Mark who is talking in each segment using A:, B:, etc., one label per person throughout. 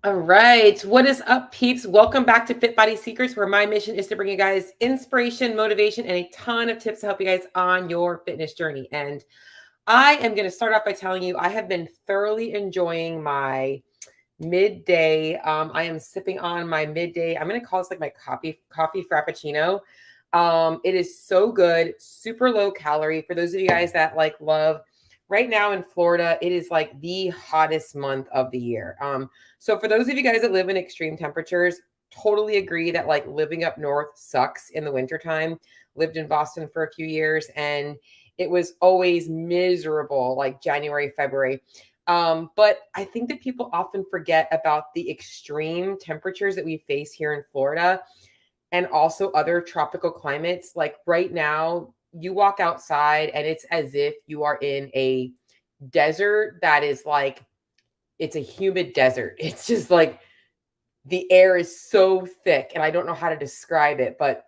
A: All right. What is up, peeps? Welcome back to Fit Body Secrets, where my mission is to bring you guys inspiration, motivation, and a ton of tips to help you guys on your fitness journey. And I am going to start off by telling you I have been thoroughly enjoying my midday. I am sipping on my midday. I'm going to call this like my coffee frappuccino. It is so good, super low calorie. For those of you guys that like love, right now in Florida, it is like the hottest month of the year. So for those of you guys that live in extreme temperatures, totally agree that like living up north sucks in the wintertime. Lived in Boston for a few years and it was always miserable, like January, February. But I think that people often forget about the extreme temperatures that we face here in Florida and also other tropical climates. Like right now, you walk outside and it's as if you are in a desert that is like, it's a humid desert. It's just like the air is so thick, and I don't know how to describe it, but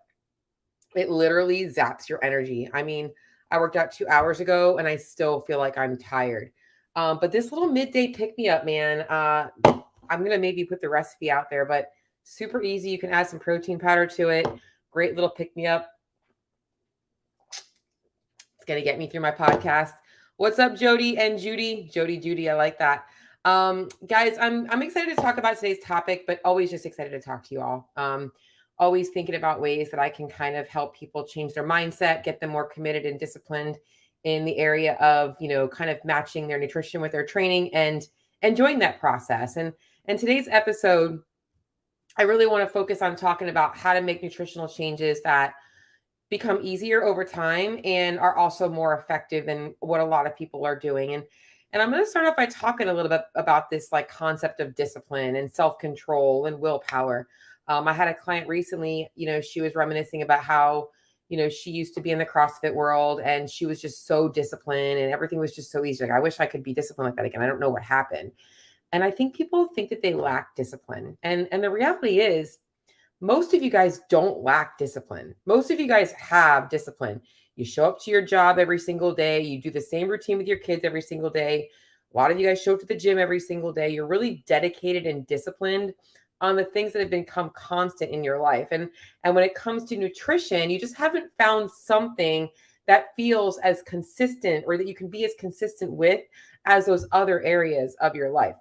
A: it literally zaps your energy. I mean, I worked out 2 hours ago and I still feel like I'm tired. But this little midday pick me up, man, I'm going to maybe put the recipe out there, but super easy. You can add some protein powder to it. Great little pick me up. It's going to get me through my podcast. What's up, Jody and Judy? Judy, I like that. Guys, I'm excited to talk about today's topic, but always just excited to talk to you all. Always thinking about ways that I can kind of help people change their mindset, get them more committed and disciplined in the area of, kind of matching their nutrition with their training and enjoying that process. And today's episode, I really want to focus on talking about how to make nutritional changes that become easier over time and are also more effective than what a lot of people are doing. And I'm going to start off by talking a little bit about this like concept of discipline and self-control and willpower. I had a client recently, she was reminiscing about how, she used to be in the CrossFit world and she was just so disciplined and everything was just so easy. Like, I wish I could be disciplined like that again. I don't know what happened. And I think people think that they lack discipline. And the reality is, most of you guys don't lack discipline. Most of you guys have discipline. You show up to your job every single day. You do the same routine with your kids every single day. A lot of you guys show up to the gym every single day. You're really dedicated and disciplined on the things that have become constant in your life. And when it comes to nutrition, you just haven't found something that feels as consistent or that you can be as consistent with as those other areas of your life.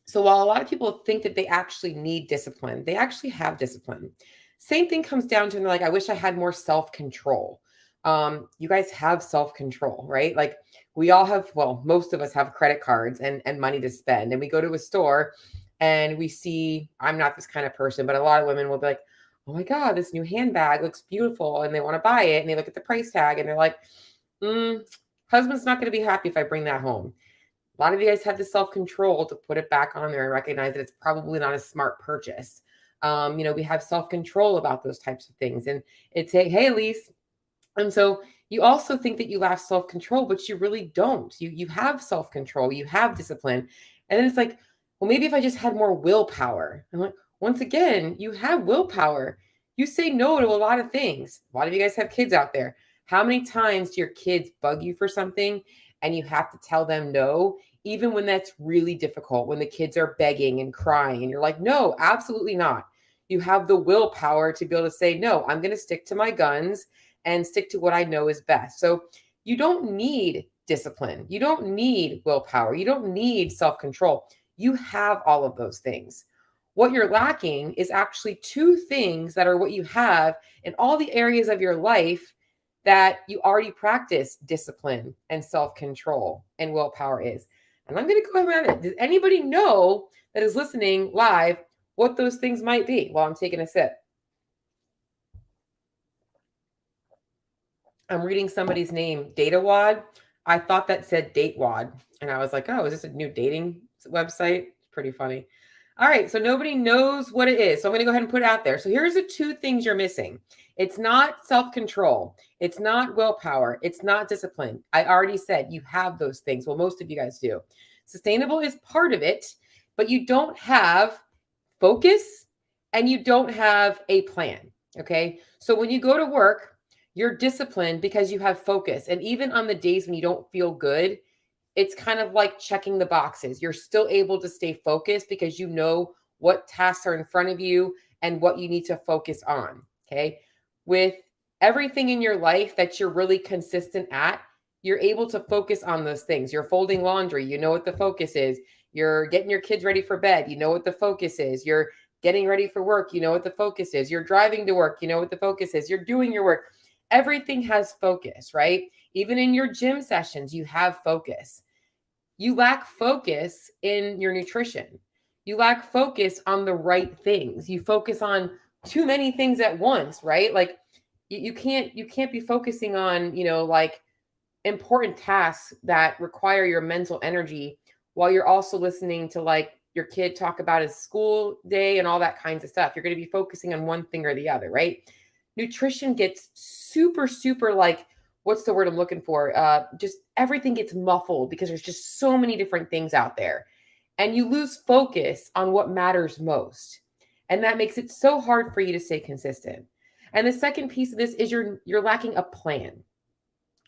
A: So while a lot of people think that they actually need discipline, they actually have discipline. Same thing comes down to, and they're like, I wish I had more self-control. You guys have self-control, right? Like we all have, well, most of us have credit cards and money to spend. And we go to a store and we see, I'm not this kind of person, but a lot of women will be like, oh my God, this new handbag looks beautiful. And they want to buy it. And they look at the price tag and they're like, husband's not going to be happy if I bring that home. A lot of you guys have the self-control to put it back on there and recognize that it's probably not a smart purchase. We have self-control about those types of things. And it's hey, Elise. And so you also think that you lack self-control, but you really don't. You have self-control, you have discipline. And then it's like, well, maybe if I just had more willpower. I'm like, once again, you have willpower. You say no to a lot of things. A lot of you guys have kids out there. How many times do your kids bug you for something and you have to tell them no, even when that's really difficult, when the kids are begging and crying and you're like, no, absolutely not. You have the willpower to be able to say, no, I'm going to stick to my guns and stick to what I know is best. So you don't need discipline. You don't need willpower. You don't need self-control. You have all of those things. What you're lacking is actually two things that are what you have in all the areas of your life that you already practice discipline and self-control and willpower is. And I'm going to go ahead and does anybody know that is listening live what those things might be while I'm taking a sip? I'm reading somebody's name, Datawad. I thought that said Datewad. And I was like, oh, is this a new dating website? It's pretty funny. All right, so nobody knows what it is. So I'm going to go ahead and put it out there. So here's the two things you're missing. It's not self-control. It's not willpower. It's not discipline. I already said you have those things. Well, most of you guys do. Sustainable is part of it, but you don't have focus and you don't have a plan. Okay. So when you go to work, you're disciplined because you have focus. And even on the days when you don't feel good, it's kind of like checking the boxes. You're still able to stay focused because you know what tasks are in front of you and what you need to focus on. Okay. With everything in your life that you're really consistent at, you're able to focus on those things. You're folding laundry, you know what the focus is. You're getting your kids ready for bed, you know what the focus is. You're getting ready for work, you know what the focus is. You're driving to work, you know what the focus is. You're doing your work. Everything has focus, right? Even in your gym sessions, you have focus. You lack focus in your nutrition. You lack focus on the right things. You focus on too many things at once, right? Like you can't be focusing on, like important tasks that require your mental energy while you're also listening to like your kid talk about his school day and all that kinds of stuff. You're going to be focusing on one thing or the other, right? Nutrition gets super, super like, what's the word I'm looking for? Just everything gets muffled because there's just so many different things out there. And you lose focus on what matters most. And that makes it so hard for you to stay consistent. And the second piece of this is you're lacking a plan.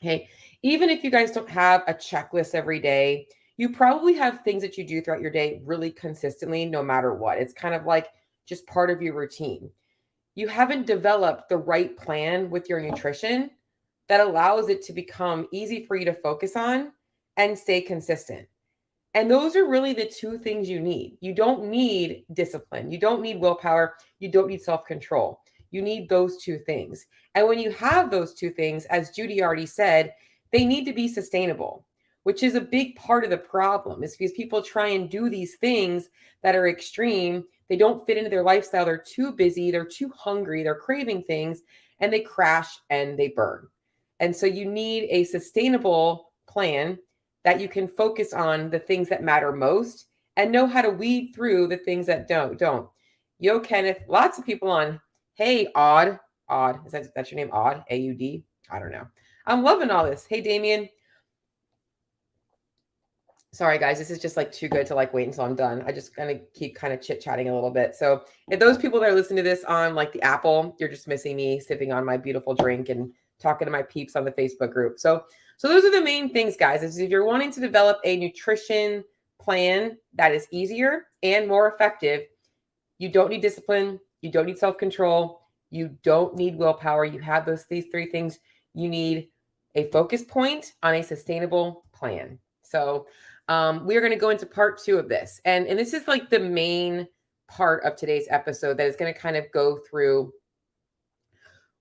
A: Okay. Even if you guys don't have a checklist every day, you probably have things that you do throughout your day really consistently, no matter what. It's kind of like just part of your routine. You haven't developed the right plan with your nutrition that allows it to become easy for you to focus on and stay consistent. And those are really the two things you need. You don't need discipline. You don't need willpower. You don't need self control. You need those two things. And when you have those two things, as Judy already said, they need to be sustainable, which is a big part of the problem, is because people try and do these things that are extreme. They don't fit into their lifestyle. They're too busy. They're too hungry. They're craving things and they crash and they burn. And so you need a sustainable plan that you can focus on the things that matter most and know how to weed through the things that don't. Yo, Kenneth, lots of people on. Hey, Odd. Is that's your name? Odd? AUD? I don't know. I'm loving all this. Hey, Damien. Sorry, guys. This is just like too good to like wait until I'm done. I just gonna keep kind of chit chatting a little bit. So if those people that are listening to this on like the Apple, you're just missing me sipping on my beautiful drink and talking to my peeps on the Facebook group. So those are the main things, guys. Is if you're wanting to develop a nutrition plan that is easier and more effective, you don't need discipline. You don't need self-control. You don't need willpower. You have these three things. You need a focus point on a sustainable plan. So we are going to go into part 2 of this. And this is like the main part of today's episode that is going to kind of go through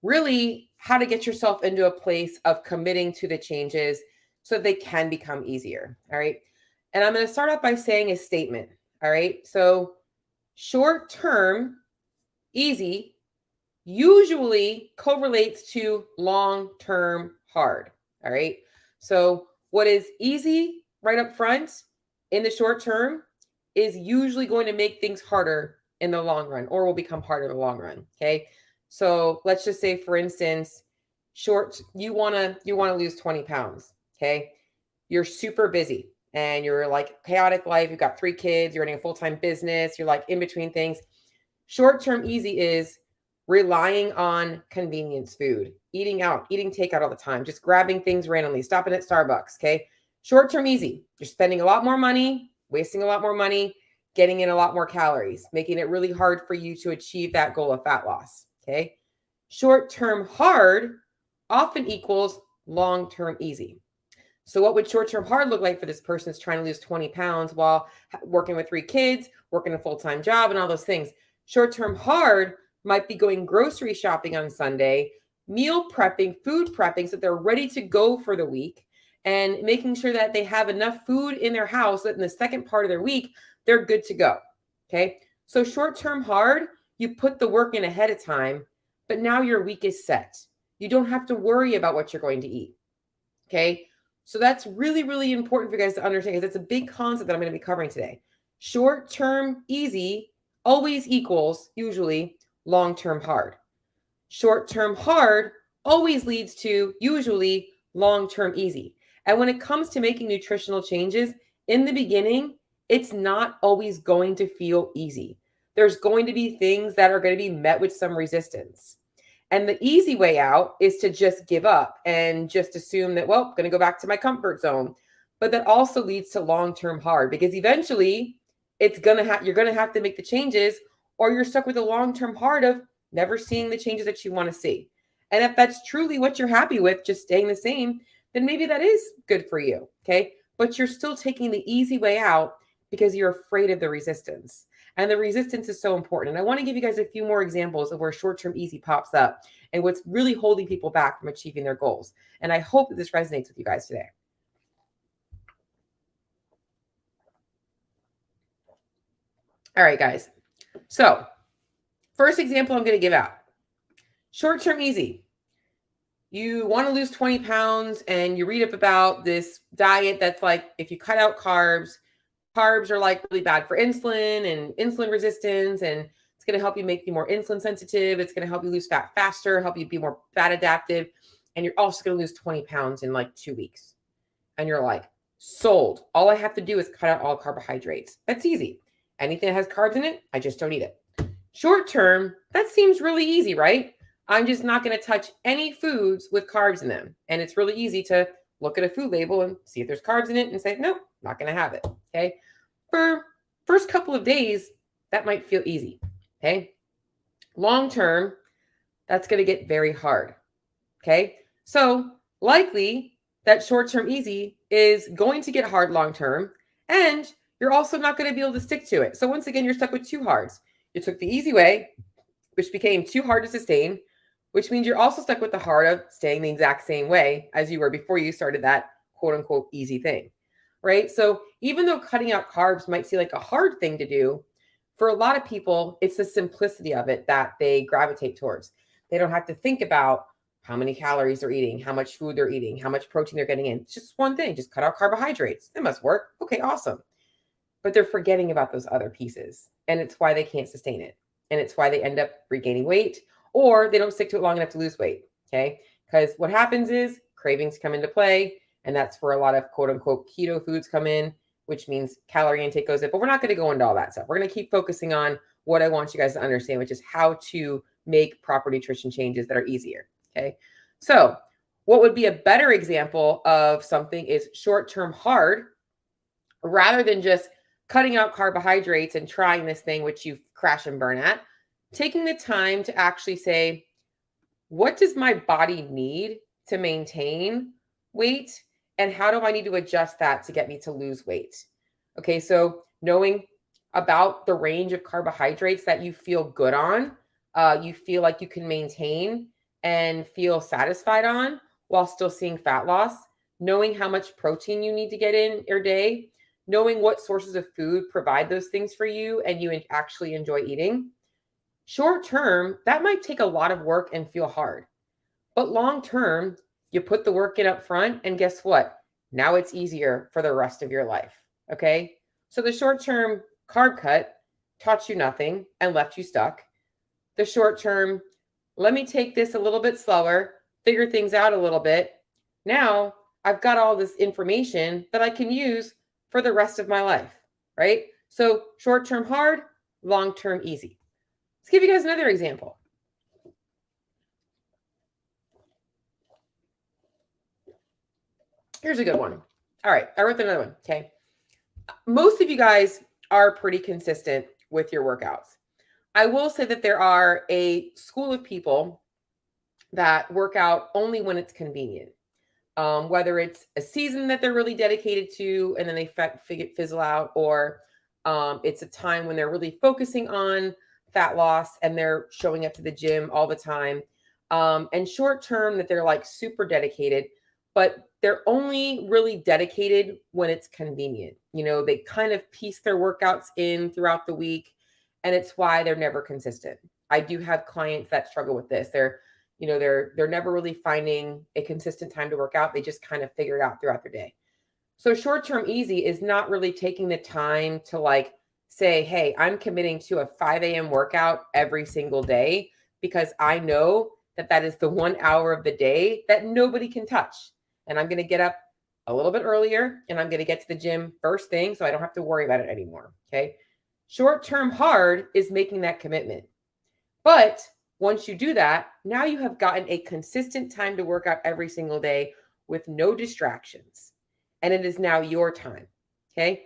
A: really how to get yourself into a place of committing to the changes so that they can become easier. All right. And I'm going to start off by saying a statement. All right. So short term, easy, usually correlates to long term, hard. All right. So what is easy right up front in the short term is usually going to make things harder in the long run, or will become harder in the long run. Okay. So let's just say, for instance, you want to lose 20 pounds. Okay. You're super busy and you're like chaotic life. You've got 3 kids, you're running a full-time business. You're like in between things. Short-term easy is relying on convenience food, eating out, eating takeout all the time, just grabbing things randomly, stopping at Starbucks. Okay. Short-term easy. You're spending a lot more money, wasting a lot more money, getting in a lot more calories, making it really hard for you to achieve that goal of fat loss. Okay. Short-term hard often equals long-term easy. So what would short-term hard look like for this person that's trying to lose 20 pounds while working with 3 kids, working a full-time job and all those things? Short-term hard might be going grocery shopping on Sunday, meal prepping, food prepping so they're ready to go for the week, and making sure that they have enough food in their house that in the second part of their week, they're good to go. Okay. So short-term hard, you put the work in ahead of time, but now your week is set. You don't have to worry about what you're going to eat. Okay. So that's really, really important for you guys to understand, because it's a big concept that I'm going to be covering today. Short-term easy always equals usually long-term hard. Short-term hard always leads to usually long-term easy. And when it comes to making nutritional changes, in the beginning, it's not always going to feel easy. There's going to be things that are going to be met with some resistance. And the easy way out is to just give up and just assume that, well, I'm going to go back to my comfort zone. but that also leads to long-term hard, because eventually you're gonna have to make the changes, or you're stuck with the long-term hard of never seeing the changes that you want to see. And if that's truly what you're happy with, just staying the same, then maybe that is good for you. Okay. But you're still taking the easy way out because you're afraid of the resistance. And the resistance is so important. And I want to give you guys a few more examples of where short-term easy pops up and what's really holding people back from achieving their goals. And I hope that this resonates with you guys today. All right, guys. So first example I'm going to give out. Short-term easy. You want to lose 20 pounds and you read up about this diet that's like, if you cut out carbs are like really bad for insulin and insulin resistance, and it's going to help you make you more insulin sensitive. It's going to help you lose fat faster, help you be more fat adaptive. And you're also going to lose 20 pounds in like 2 weeks. And you're like, sold. All I have to do is cut out all carbohydrates. That's easy. Anything that has carbs in it, I just don't eat it. Short term, that seems really easy, right? I'm just not going to touch any foods with carbs in them. And it's really easy to look at a food label and see if there's carbs in it and say, nope, not going to have it. Okay. For first couple of days, that might feel easy. Okay. Long term, that's going to get very hard. Okay. So likely that short term easy is going to get hard long term, and you're also not going to be able to stick to it. So once again, you're stuck with two hards. You took the easy way, which became too hard to sustain, which means you're also stuck with the hard of staying the exact same way as you were before you started that quote unquote easy thing, right? So even though cutting out carbs might seem like a hard thing to do, for a lot of people, it's the simplicity of it that they gravitate towards. They don't have to think about how many calories they're eating, how much food they're eating, how much protein they're getting in. It's just one thing, just cut out carbohydrates. It must work. Okay, awesome. But they're forgetting about those other pieces. And it's why they can't sustain it. And it's why they end up regaining weight, or they don't stick to it long enough to lose weight. Okay. Because what happens is cravings come into play. And that's where a lot of quote unquote keto foods come in, which means calorie intake goes up. But we're not going to go into all that stuff. We're going to keep focusing on what I want you guys to understand, which is how to make proper nutrition changes that are easier. Okay. So what would be a better example of something is short-term hard, rather than just cutting out carbohydrates and trying this thing, which you crash and burn at, taking the time to actually say, what does my body need to maintain weight? And how do I need to adjust that to get me to lose weight? Okay, so knowing about the range of carbohydrates that you feel good on, you feel like you can maintain and feel satisfied on while still seeing fat loss, knowing how much protein you need to get in your day, knowing what sources of food provide those things for you and you actually enjoy eating. Short term, that might take a lot of work and feel hard. But long term, you put the work in up front, and guess what? Now it's easier for the rest of your life. Okay. So the short term carb cut taught you nothing and left you stuck. The short term, let me take this a little bit slower, figure things out a little bit. Now I've got all this information that I can use for the rest of my life, right? So short-term hard, long-term easy. Let's give you guys another example. Here's a good one. All right, I wrote another one, okay? Most of you guys are pretty consistent with your workouts. I will say that there are a school of people that work out only when it's convenient. Whether it's a season that they're really dedicated to and then they fizzle out, or it's a time when they're really focusing on fat loss and they're showing up to the gym all the time. And short term that they're like super dedicated, but they're only really dedicated when it's convenient. You know, they kind of piece their workouts in throughout the week, and it's why they're never consistent. I do have clients that struggle with this. They're never really finding a consistent time to work out. They just kind of figure it out throughout their day. So short-term easy is not really taking the time to like say, hey, I'm committing to a 5 a.m. workout every single day because I know that that is the 1 hour of the day that nobody can touch. And I'm going to get up a little bit earlier and I'm going to get to the gym first thing so I don't have to worry about it anymore. Okay. Short-term hard is making that commitment. But once you do that, now you have gotten a consistent time to work out every single day with no distractions. and it is now your time. Okay.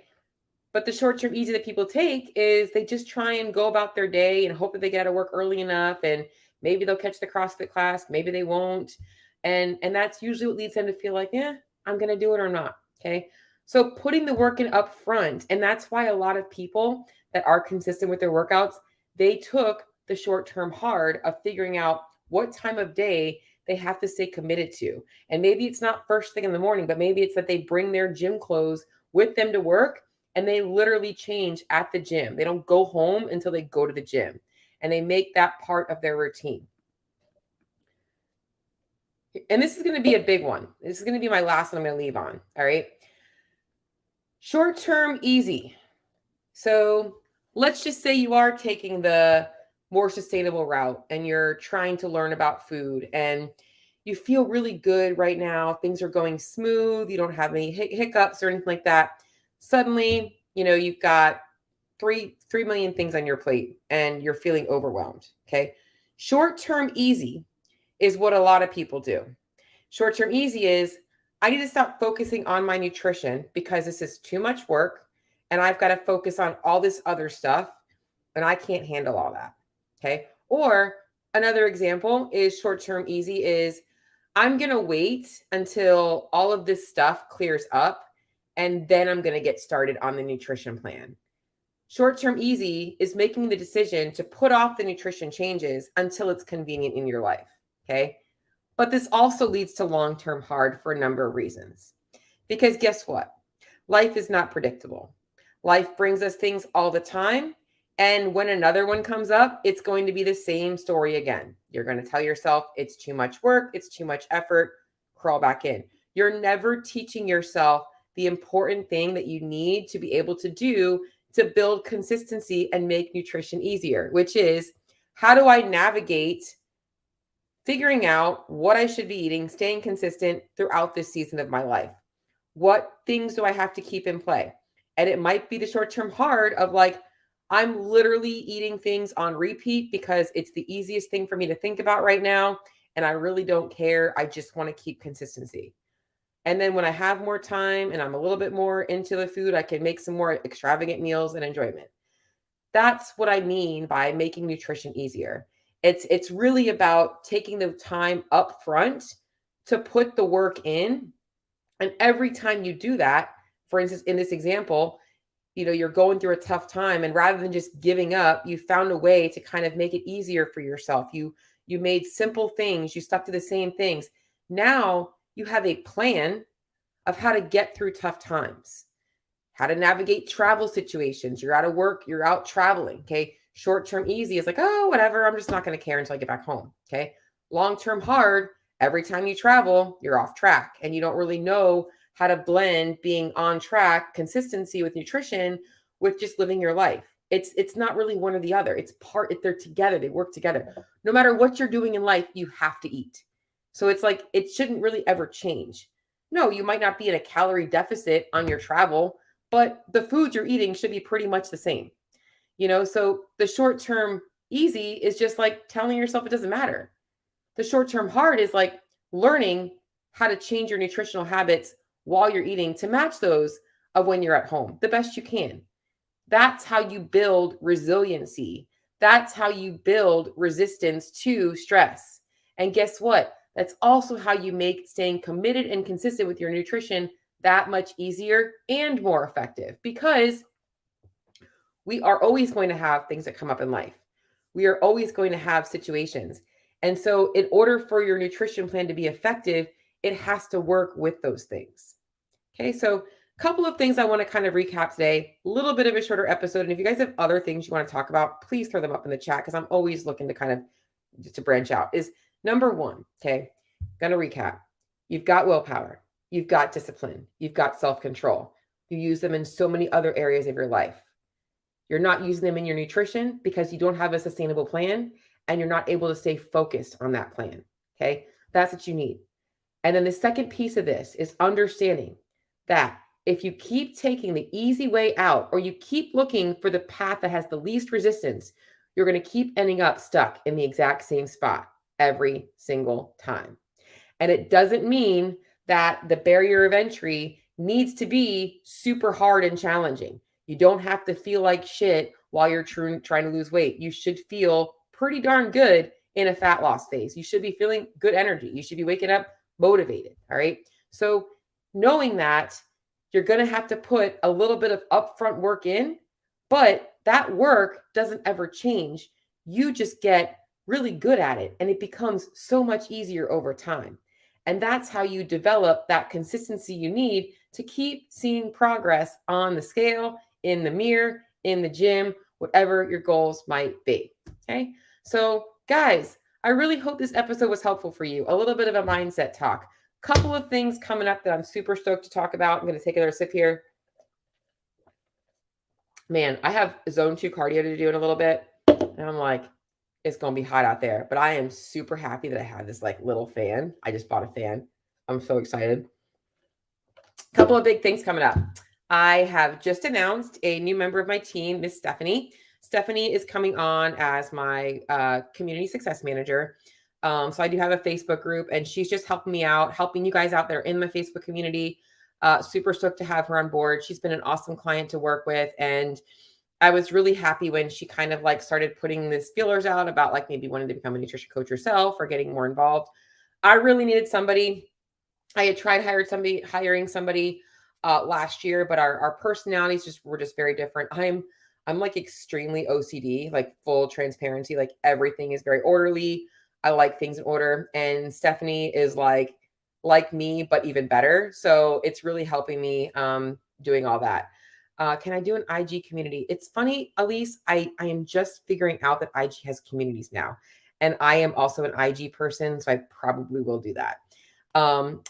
A: But the short-term easy that people take is they just try and go about their day and hope that they get out of work early enough, and maybe they'll catch the CrossFit class, maybe they won't. And that's usually what leads them to feel like, yeah, I'm gonna do it or not. Okay. So putting the work in up front, and that's why a lot of people that are consistent with their workouts, they took the short-term hard of figuring out what time of day they have to stay committed to. And maybe it's not first thing in the morning, but maybe it's that they bring their gym clothes with them to work and they literally change at the gym. They don't go home until they go to the gym, and they make that part of their routine. And this is going to be a big one. This is going to be my last one I'm going to leave on. All right. Short term, easy. So let's just say you are taking the more sustainable route and you're trying to learn about food and you feel really good right now. Things are going smooth. You don't have any hiccups or anything like that. Suddenly, you've got 3 million things on your plate and you're feeling overwhelmed. Okay. Short-term easy is what a lot of people do. Short-term easy is, I need to stop focusing on my nutrition because this is too much work and I've got to focus on all this other stuff and I can't handle all that. Okay. Or another example is short-term easy is, I'm going to wait until all of this stuff clears up and then I'm going to get started on the nutrition plan. Short-term easy is making the decision to put off the nutrition changes until it's convenient in your life. Okay. But this also leads to long-term hard for a number of reasons. Because guess what? Life is not predictable. Life brings us things all the time. And when another one comes up, it's going to be the same story again. You're going to tell yourself it's too much work, it's too much effort, crawl back in. You're never teaching yourself the important thing that you need to be able to do to build consistency and make nutrition easier, which is, how do I navigate figuring out what I should be eating, staying consistent throughout this season of my life? What things do I have to keep in play? And it might be the short-term hard of like, I'm literally eating things on repeat because it's the easiest thing for me to think about right now. And I really don't care. I just want to keep consistency. And then when I have more time and I'm a little bit more into the food, I can make some more extravagant meals and enjoyment. That's what I mean by making nutrition easier. It's really about taking the time up front to put the work in. And every time you do that, for instance, in this example, you're going through a tough time, and rather than just giving up, you found a way to kind of make it easier for yourself. You made simple things, you stuck to the same things. Now you have a plan of how to get through tough times, how to navigate travel situations. You're out of work, you're out traveling. Okay. Short-term easy is like, oh, whatever, I'm just not going to care until I get back home. Okay. Long-term hard, every time you travel, you're off track and you don't really know how to blend being on track, consistency with nutrition, with just living your life. It's not really one or the other. They're together. They work together. No matter what you're doing in life, you have to eat. So it's like, it shouldn't really ever change. No, you might not be in a calorie deficit on your travel, but the food you're eating should be pretty much the same. So the short-term easy is just like telling yourself it doesn't matter. The short-term hard is like learning how to change your nutritional habits while you're eating to match those of when you're at home the best you can. That's how you build resiliency. That's how you build resistance to stress. And guess what? That's also how you make staying committed and consistent with your nutrition that much easier and more effective, because we are always going to have things that come up in life. We are always going to have situations. And so in order for your nutrition plan to be effective, it has to work with those things. Okay, so a couple of things I want to kind of recap today, a little bit of a shorter episode. And if you guys have other things you want to talk about, please throw them up in the chat, because I'm always looking to kind of to branch out. Is number one, okay, gonna recap. You've got willpower, you've got discipline, you've got self-control. You use them in so many other areas of your life. You're not using them in your nutrition because you don't have a sustainable plan and you're not able to stay focused on that plan. Okay, that's what you need. And then the second piece of this is understanding that if you keep taking the easy way out, or you keep looking for the path that has the least resistance, you're going to keep ending up stuck in the exact same spot every single time. And it doesn't mean that the barrier of entry needs to be super hard and challenging. You don't have to feel like shit while you're trying to lose weight. You should feel pretty darn good in a fat loss phase. You should be feeling good energy. You should be waking up motivated. All right. So knowing that, you're going to have to put a little bit of upfront work in, but that work doesn't ever change. You just get really good at it, and it becomes so much easier over time. And that's how you develop that consistency you need to keep seeing progress on the scale, in the mirror, in the gym, whatever your goals might be. Okay. So, guys, I really hope this episode was helpful for you. A little bit of a mindset talk. Couple of things coming up that I'm super stoked to talk about. I'm going to take another sip here. Man, I have zone 2 cardio to do in a little bit. And I'm like, it's going to be hot out there. But I am super happy that I have this like little fan. I just bought a fan. I'm so excited. Couple of big things coming up. I have just announced a new member of my team, Miss Stephanie. Stephanie is coming on as my community success manager. So I do have a Facebook group, and she's just helping me out, helping you guys out there in my Facebook community. Super stoked to have her on board. She's been an awesome client to work with. And I was really happy when she kind of like started putting these feelers out about like maybe wanting to become a nutrition coach herself or getting more involved. I really needed somebody. I had tried hiring somebody last year, but our personalities were just very different. I'm like extremely OCD, like full transparency, like everything is very orderly. I like things in order, and Stephanie is like me, but even better. So it's really helping me doing all that. Can I do an IG community? It's funny, Elise, I am just figuring out that IG has communities now, and I am also an IG person, so I probably will do that.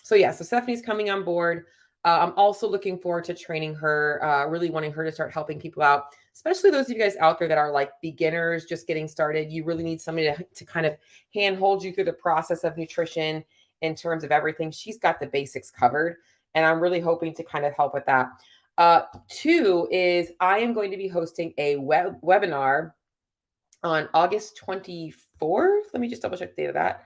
A: So Stephanie's coming on board. I'm also looking forward to training her, really wanting her to start helping people out, especially those of you guys out there that are like beginners, just getting started. You really need somebody to kind of handhold you through the process of nutrition in terms of everything. She's got the basics covered, and I'm really hoping to kind of help with that. 2 is I am going to be hosting a webinar on August 24th. Let me just double check the date of that.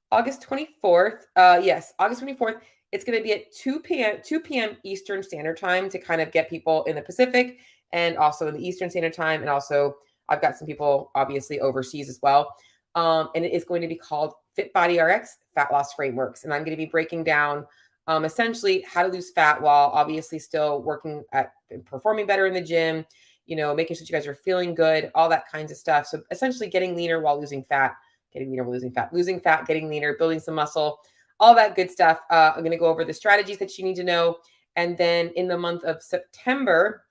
A: August 24th. Yes, August 24th. It's going to be at 2 p.m. Eastern Standard Time to kind of get people in the Pacific and also in the Eastern Standard Time. And also I've got some people obviously overseas as well. And it is going to be called Fit Body RX Fat Loss Frameworks. And I'm going to be breaking down essentially how to lose fat while obviously still working at performing better in the gym, making sure you guys are feeling good, all that kinds of stuff. So essentially getting leaner while losing fat. Getting leaner, losing fat, getting leaner, building some muscle, all that good stuff. I'm going to go over the strategies that you need to know. And then in the month of September,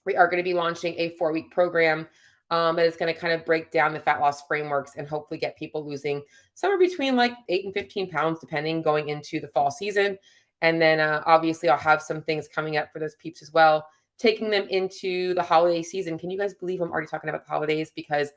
A: we are going to be launching a 4-week program that is going to kind of break down the fat loss frameworks and hopefully get people losing somewhere between like 8 and 15 pounds, depending, going into the fall season. And then obviously I'll have some things coming up for those peeps as well, taking them into the holiday season. Can you guys believe I'm already talking about the holidays? Because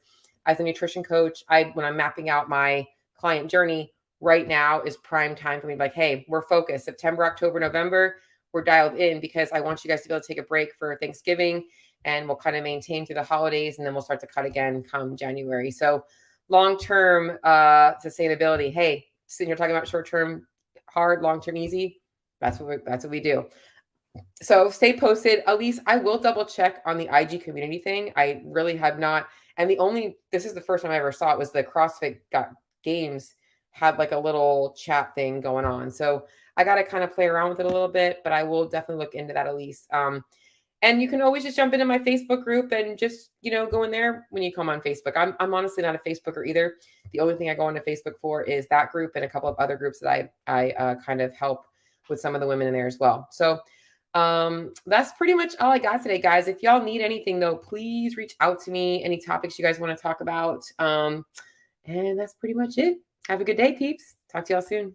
A: as a nutrition coach, when I'm mapping out my client journey, right now is prime time for me to be like, hey, we're focused. September, October, November, we're dialed in because I want you guys to be able to take a break for Thanksgiving, and we'll kind of maintain through the holidays, and then we'll start to cut again come January. So long-term sustainability. Hey, sitting here talking about short-term hard, long-term easy. That's what we do. So stay posted. Elise, I will double check on the IG community thing. I really have not. And this is the first time I ever saw it, was the CrossFit Games had like a little chat thing going on. So I got to kind of play around with it a little bit, but I will definitely look into that, Elise. And you can always just jump into my Facebook group and just, go in there when you come on Facebook. I'm honestly not a Facebooker either. The only thing I go into Facebook for is that group and a couple of other groups that I kind of help with some of the women in there as well. So that's pretty much all I got today, guys. If y'all need anything though, please reach out to me. Any topics you guys want to talk about. And that's pretty much it. Have a good day, peeps. Talk to y'all soon.